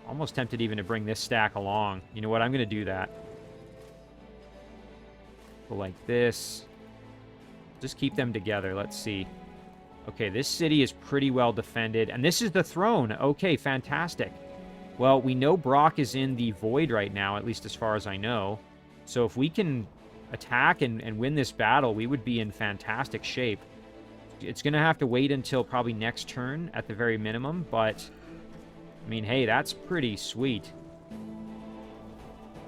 Almost tempted even to bring this stack along. You know what? I'm going to do that. Go like this. Just keep them together. Let's see. Okay, this city is pretty well defended. And this is the throne. Okay, fantastic. Well, we know Brock is in the Void right now, at least as far as I know. So if we can attack and win this battle, we would be in fantastic shape. It's going to have to wait until probably next turn at the very minimum, but I mean, hey, that's pretty sweet.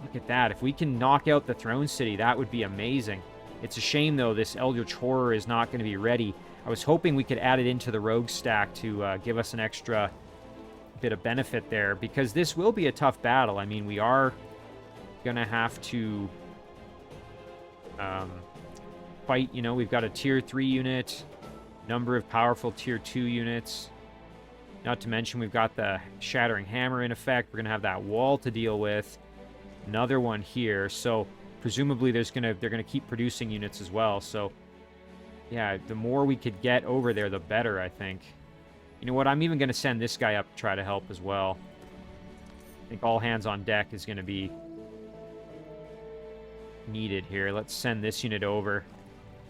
Look at that. If we can knock out the Throne City, that would be amazing. It's a shame, though, this Eldritch Horror is not going to be ready. I was hoping we could add it into the Rogue stack to give us an extra bit of benefit there, because this will be a tough battle. I mean, we are going to have to fight, you know, we've got a Tier 3 unit, number of powerful Tier 2 units. Not to mention we've got the Shattering Hammer in effect. We're going to have that wall to deal with. Another one here. So presumably they're going to keep producing units as well. So yeah, the more we could get over there, the better, I think. You know what? I'm even going to send this guy up to try to help as well. think all hands on deck is going to be needed here. Let's send this unit over.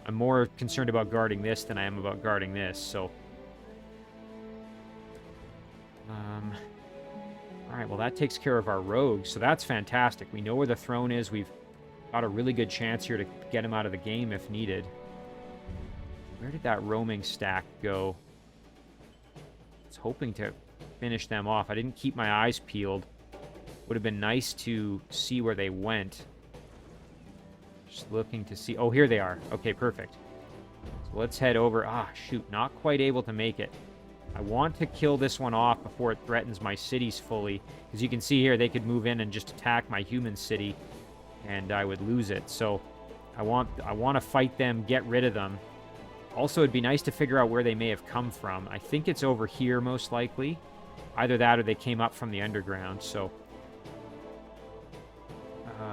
I'm more concerned about guarding this than I am about guarding this, so... Alright, well that takes care of our rogues, so that's fantastic. We know where the throne is. We've got a really good chance here to get him out of the game if needed. Where did that roaming stack go? I was hoping to finish them off. I didn't keep my eyes peeled. Would have been nice to see where they went. Just looking to see... Oh, here they are. Okay, perfect. So let's head over. Ah, shoot. Not quite able to make it. I want to kill this one off before it threatens my cities fully. As you can see here, they could move in and just attack my human city, and I would lose it. So I want to fight them, get rid of them. Also, it'd be nice to figure out where they may have come from. I think it's over here, most likely. Either that or they came up from the underground, so...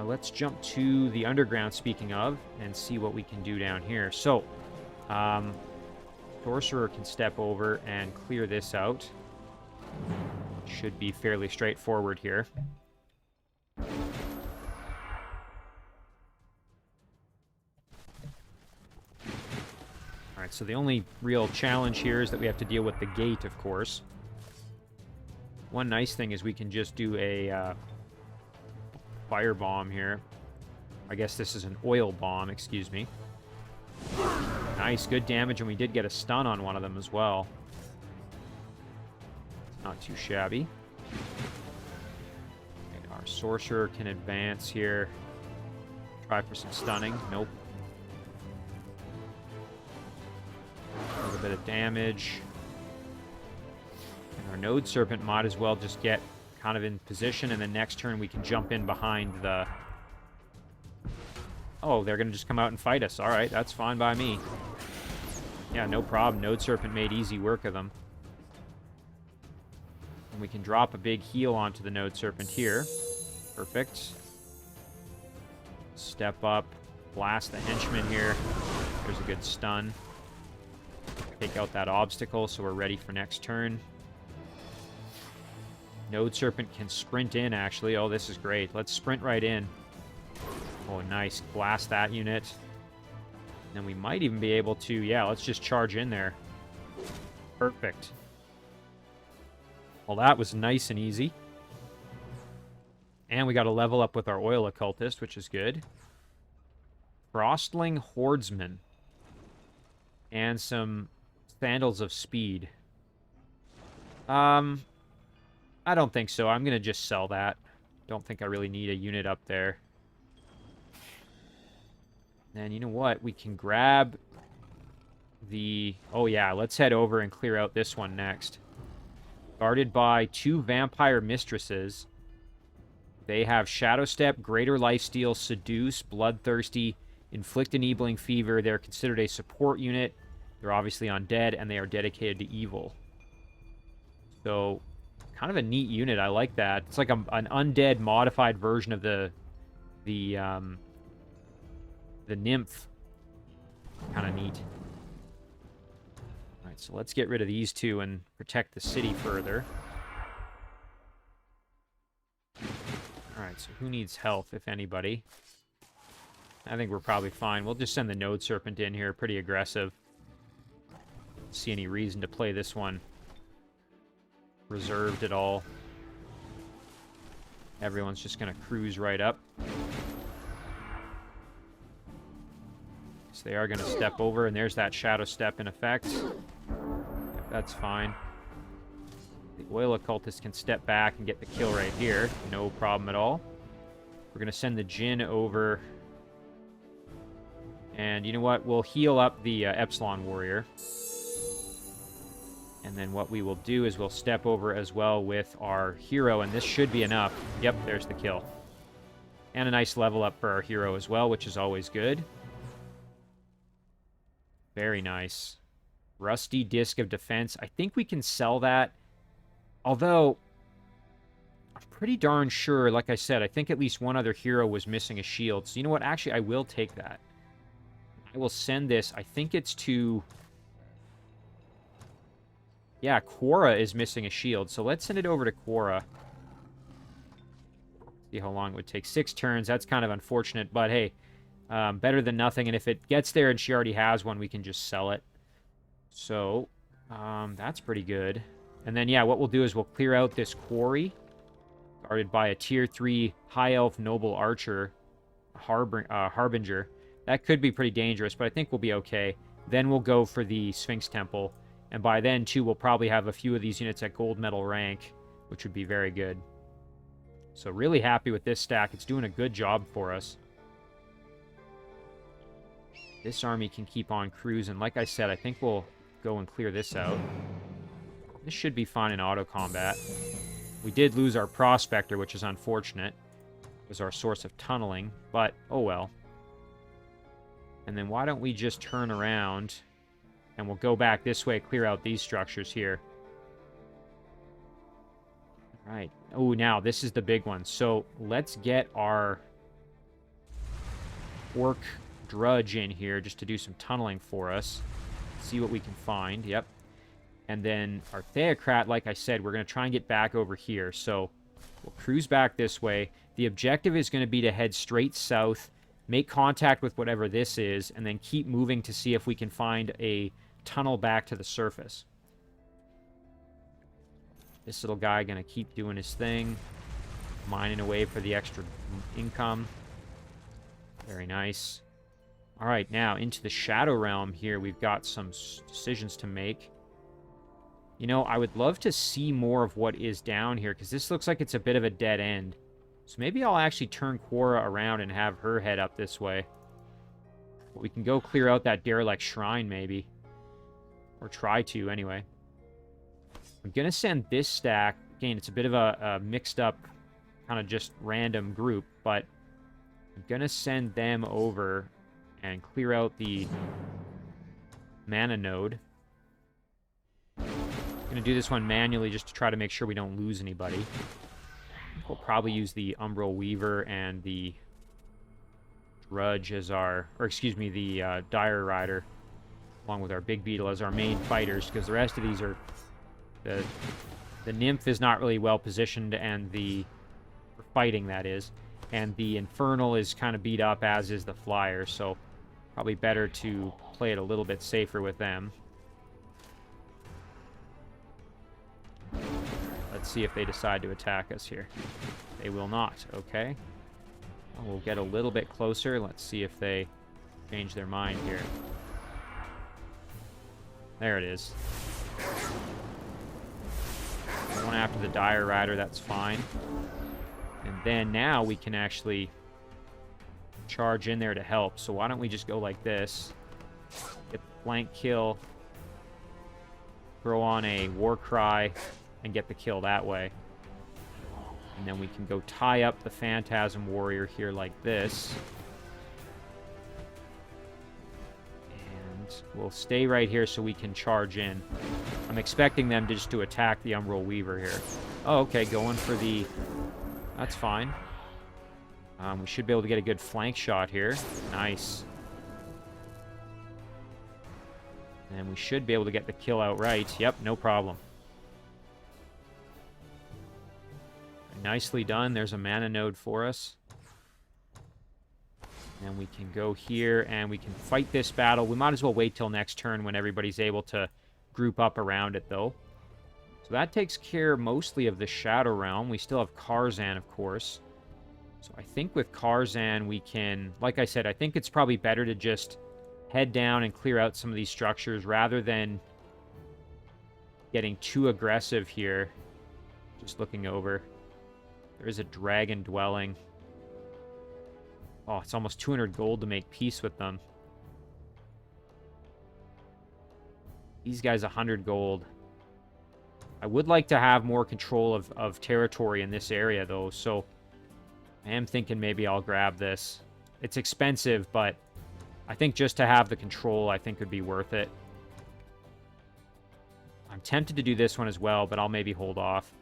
let's jump to the underground, speaking of, and see what we can do down here. So, Sorcerer can step over and clear this out. Should be fairly straightforward here. Alright, so the only real challenge here is that we have to deal with the gate, of course. One nice thing is we can just do a firebomb here. I guess this is an oil bomb, excuse me. Nice, good damage, and we did get a stun on one of them as well. Not too shabby. Okay, our Sorcerer can advance here. Try for some stunning. Nope. A little bit of damage. And our Node Serpent might as well just get kind of in position, and then next turn we can jump in behind the... Oh, they're going to just come out and fight us. All right, that's fine by me. Yeah, no problem. Node Serpent made easy work of them. And we can drop a big heal onto the Node Serpent here. Perfect. Step up. Blast the henchman here. There's a good stun. Take out that obstacle, so we're ready for next turn. Node Serpent can sprint in, actually. Oh, this is great. Let's sprint right in. Oh, nice. Blast that unit. And then we might even be able to... Yeah, let's just charge in there. Perfect. Well, that was nice and easy. And we got a level up with our Oil Occultist, which is good. Frostling Hordeman. And some Sandals of Speed. I don't think so. I'm going to just sell that. Don't think I really need a unit up there. And you know what? We can grab the... Oh, yeah. Let's head over and clear out this one next. Guarded by 2 Vampire Mistresses. They have Shadow Step, Greater Lifesteal, Seduce, Bloodthirsty, Inflict Enabling Fever. They're considered a support unit. They're obviously undead, and they are dedicated to evil. So, kind of a neat unit. I like that. It's like an undead modified version of the nymph. Kind of neat. Alright, so let's get rid of these 2 and protect the city further. Alright, so who needs health, if anybody? I think we're probably fine. We'll just send the Node Serpent in here. Pretty aggressive. Don't see any reason to play this one reserved at all. Everyone's just going to cruise right up. So they are going to step over, and there's that Shadow Step in effect. Yep, that's fine. The Oil Occultist can step back and get the kill right here. No problem at all. We're going to send the Djinn over. And you know what? We'll heal up the Epsilon Warrior. And then what we will do is we'll step over as well with our hero, and this should be enough. Yep, there's the kill. And a nice level up for our hero as well, which is always good. Very nice. Rusty Disc of Defense. I think we can sell that. Although, I'm pretty darn sure, like I said, I think at least one other hero was missing a shield. So you know what? Actually, I will take that. I will send this. I think it's to... Yeah, Quora is missing a shield. So let's send it over to Quora. See how long it would take. 6 turns. That's kind of unfortunate, but hey, better than nothing. And if it gets there and she already has one, we can just sell it. So, that's pretty good. And then, yeah, what we'll do is we'll clear out this quarry, guarded by a tier 3 high elf noble archer, harbinger. That could be pretty dangerous, but I think we'll be okay. Then we'll go for the Sphinx Temple. And by then, too, we'll probably have a few of these units at gold medal rank, which would be very good. So really happy with this stack. It's doing a good job for us. This army can keep on cruising. Like I said, I think we'll go and clear this out. This should be fine in auto combat. We did lose our Prospector, which is unfortunate. It was our source of tunneling, but oh well. And then why don't we just turn around and we'll go back this way, clear out these structures here. All right. Oh, now this is the big one. So let's get our orc drudge in here just to do some tunneling for us. See what we can find. Yep. And then our Theocrat, like I said, we're going to try and get back over here. So we'll cruise back this way. The objective is going to be to head straight south, make contact with whatever this is, and then keep moving to see if we can find a tunnel back to the surface. This little guy going to keep doing his thing, mining away for the extra income. Very nice. All right, now into the Shadow Realm here, we've got some decisions to make. You know, I would love to see more of what is down here, because this looks like it's a bit of a dead end. So maybe I'll actually turn Quora around and have her head up this way. But we can go clear out that derelict shrine, maybe. Or try to, anyway. I'm going to send this stack. Again, it's a bit of a mixed up, kind of just random group. But I'm going to send them over and clear out the mana node. I'm going to do this one manually just to try to make sure we don't lose anybody. We'll probably use the Umbral Weaver and the Drudge as our... Or, excuse me, the Dire Rider, along with our Big Beetle as our main fighters, because the rest of these are... The Nymph is not really well positioned, and the... For fighting, that is. And the Infernal is kind of beat up, as is the Flyer, so probably better to play it a little bit safer with them. Let's see if they decide to attack us here. They will not. Okay. We'll get a little bit closer. Let's see if they change their mind here. There it is. One after the Dire Rider, that's fine. And then now we can actually charge in there to help. So why don't we just go like this. Get the flank kill. Throw on a War Cry and get the kill that way. And then we can go tie up the Phantasm Warrior here like this. And we'll stay right here so we can charge in. I'm expecting them just to attack the Umbral Weaver here. Oh, okay, going for the... That's fine. We should be able to get a good flank shot here. Nice. And we should be able to get the kill outright. Yep, no problem. Nicely done. There's a mana node for us. And we can go here and we can fight this battle. We might as well wait till next turn when everybody's able to group up around it, though. So that takes care mostly of the Shadow Realm. We still have Karzan, of course. So I think with Karzan we can... Like I said, I think it's probably better to just head down and clear out some of these structures rather than getting too aggressive here. Just looking over. There is a dragon dwelling. Oh, it's almost 200 gold to make peace with them. These guys 100 gold. I would like to have more control of territory in this area, though, so I am thinking maybe I'll grab this. It's expensive, but I think just to have the control, I think would be worth it. I'm tempted to do this one as well, but I'll maybe hold off.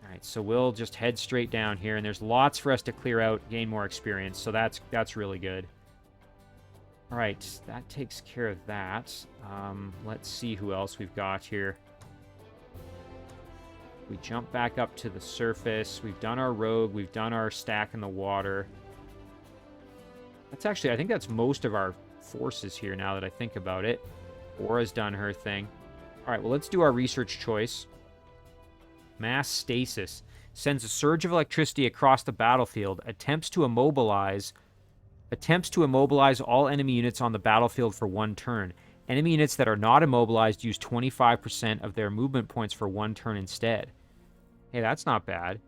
Alright, so we'll just head straight down here, and there's lots for us to clear out, gain more experience, so that's really good. Alright, that takes care of that. Let's see who else we've got here. We jump back up to the surface. We've done our rogue. We've done our stack in the water. That's actually, I think that's most of our forces here now that I think about it. Quora's done her thing. All right, well, let's do our research choice. Mass stasis. Sends a surge of electricity across the battlefield. Attempts to immobilize all enemy units on the battlefield for 1 turn. Enemy units that are not immobilized use 25% of their movement points for 1 turn instead. Hey, that's not bad.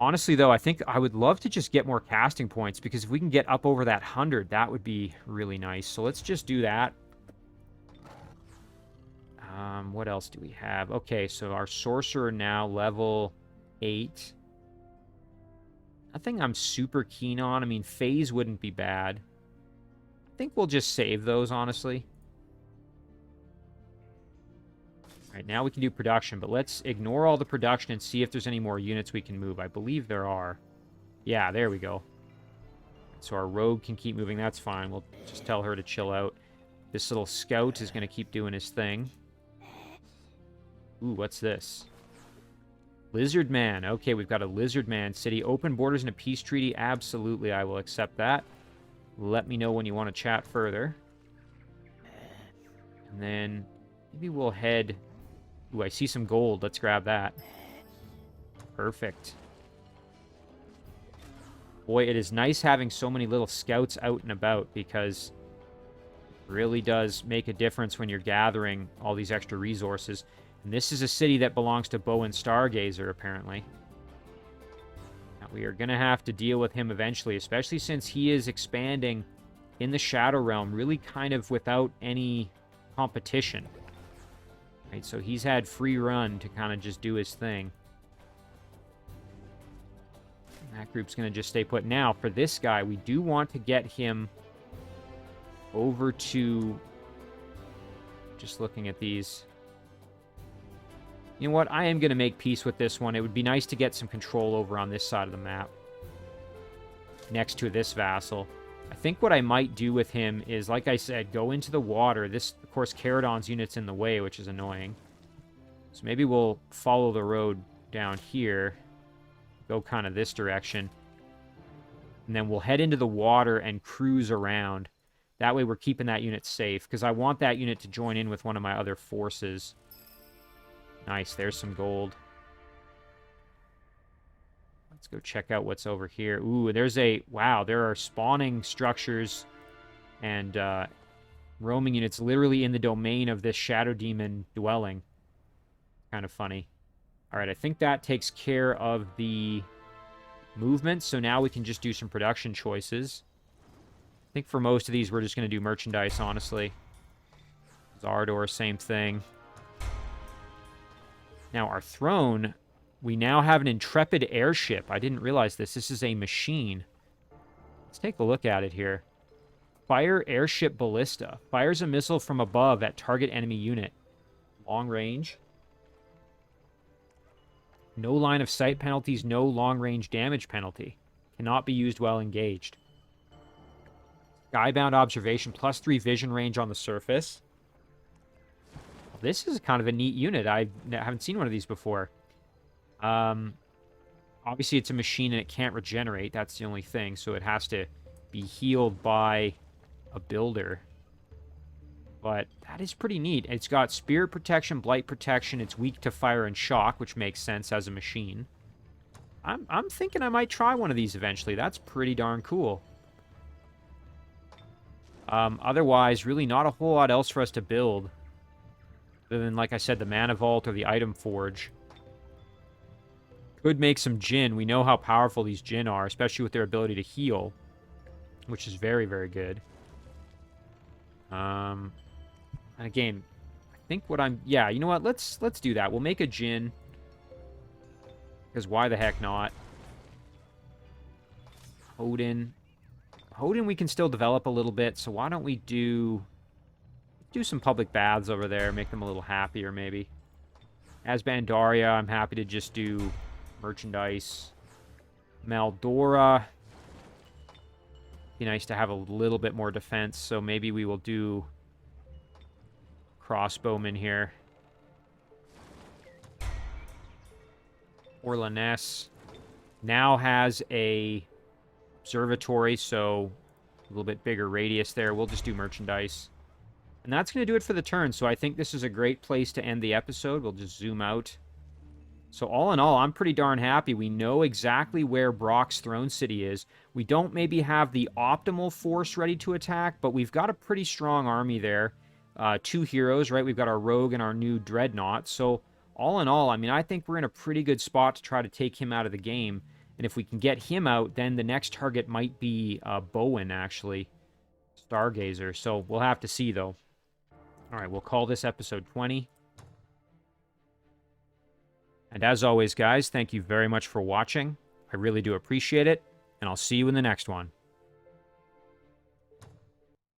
Honestly, though, I think I would love to just get more casting points, because if we can get up over that 100, that would be really nice. So let's just do that. What else do we have? Okay, so our Sorcerer now level 8. Nothing I'm super keen on. I mean, Phase wouldn't be bad. I think we'll just save those, honestly. All right, now we can do production, but let's ignore all the production and see if there's any more units we can move. I believe there are. Yeah, there we go. So our rogue can keep moving. That's fine. We'll just tell her to chill out. This little scout is going to keep doing his thing. Ooh, what's this? Lizard Man. Okay, we've got a Lizard Man city. Open borders and a peace treaty. Absolutely, I will accept that. Let me know when you want to chat further. And then maybe we'll head... Ooh, I see some gold. Let's grab that. Perfect. Boy, it is nice having so many little scouts out and about, because it really does make a difference when you're gathering all these extra resources. And this is a city that belongs to Bowen Stargazer, apparently. Now, we are going to have to deal with him eventually, especially since he is expanding in the Shadow Realm, really kind of without any competition. Right, so he's had free run to kind of just do his thing. And that group's going to just stay put. Now, for this guy, we do want to get him over to... Just looking at these... You know what? I am going to make peace with this one. It would be nice to get some control over on this side of the map. Next to this vassal. I think what I might do with him is, like I said, go into the water. This, of course, Caradon's unit's in the way, which is annoying. So maybe we'll follow the road down here. Go kind of this direction. And then we'll head into the water and cruise around. That way we're keeping that unit safe, because I want that unit to join in with one of my other forces. Nice, there's some gold. Let's go check out what's over here. Ooh, there's a... Wow, there are spawning structures and roaming units literally in the domain of this Shadow Demon dwelling. Kind of funny. Alright, I think that takes care of the movement, so now we can just do some production choices. I think for most of these, we're just going to do merchandise, honestly. Zardor, same thing. Now, our throne, we now have an Intrepid airship. I didn't realize this. This is a machine. Let's take a look at it here. Fire Airship Ballista. Fires a missile from above at target enemy unit. Long range. No line of sight penalties, no long range damage penalty. Cannot be used while engaged. Skybound observation, +3 vision range on the surface. This is kind of a neat unit. I haven't seen one of these before. Obviously, it's a machine and it can't regenerate. That's the only thing. So it has to be healed by a builder. But that is pretty neat. It's got spirit protection, blight protection. It's weak to fire and shock, which makes sense as a machine. I'm thinking I might try one of these eventually. That's pretty darn cool. Otherwise, really not a whole lot else for us to build. Other than, like I said, the Mana Vault or the Item Forge. Could make some Djinn. We know how powerful these Djinn are, especially with their ability to heal. Which is very, very good. And again, I think what I'm... Yeah, you know what? Let's do that. We'll make a Djinn. Because why the heck not? Odin. Odin we can still develop a little bit, so why don't we do some public baths over there, make them a little happier, maybe. As Bandaria, I'm happy to just do merchandise. Maldora. Be nice to have a little bit more defense, so maybe we will do crossbowmen here. Orlaness now has a observatory, so a little bit bigger radius there. We'll just do merchandise. And that's going to do it for the turn, so I think this is a great place to end the episode. We'll just zoom out. So all in all, I'm pretty darn happy. We know exactly where Brock's Throne City is. We don't maybe have the optimal force ready to attack, but we've got a pretty strong army there. 2 heroes, right? We've got our Rogue and our new Dreadnought. So all in all, I mean, I think we're in a pretty good spot to try to take him out of the game. And if we can get him out, then the next target might be Bowen, actually. Stargazer. So we'll have to see, though. All right, we'll call this episode 20. And as always, guys, thank you very much for watching. I really do appreciate it, and I'll see you in the next one.